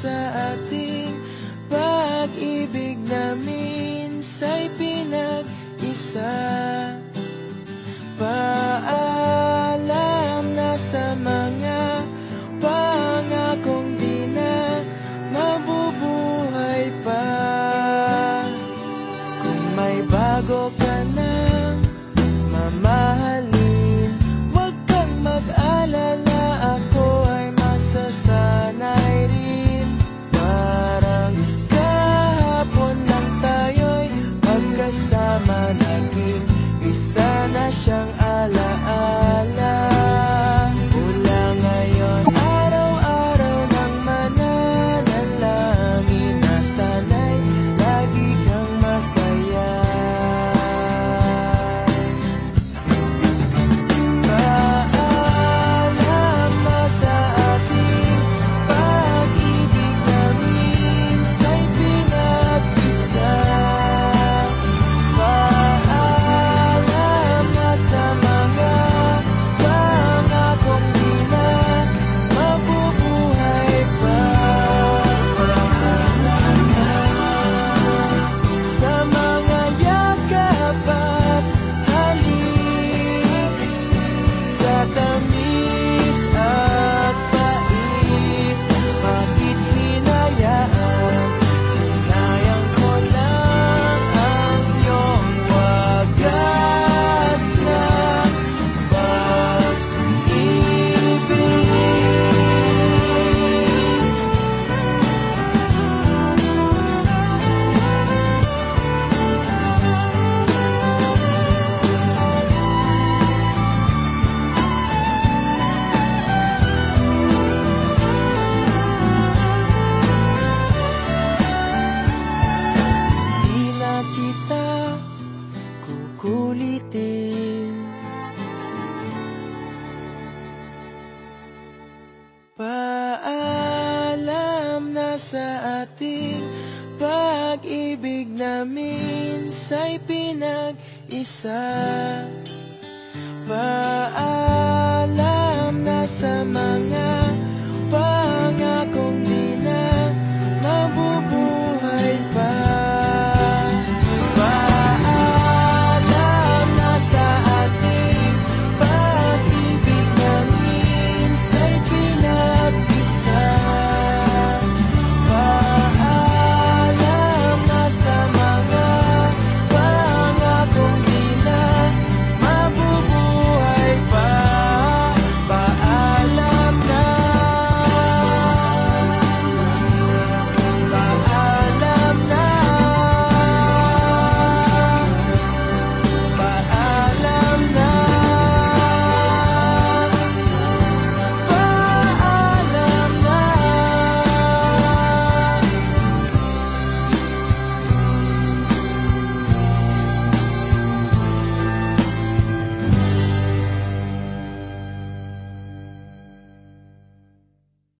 sa ating pag-ibig na minsa'y pinag-isa. Paalam na sa mga pangakong di na mabubuhay pa. Kung may bago ka nang mamahalin, huwag kang mag-alala, ako ay masasanay rin. Parang kahapon lang tayo'y magkasama, naging isa na siyang alaala. Mula ngayon, araw-araw nang mananalangin na sana'y lagi kang masaya. Paalam na sa ating pag-ibig na minsa'y pinag-isa. Paalam na sa mga pangakong di na mabubuhay pa. Sa mga yakap at halik, sa tamis at pait, bakit hinayaan? Sinayang ko lang ang iyong wagas na pag-ibig. Di na kita kukulitin. Paalam na sa ating pag-ibig na minsa'y pinag-isa. Paalam na sa mga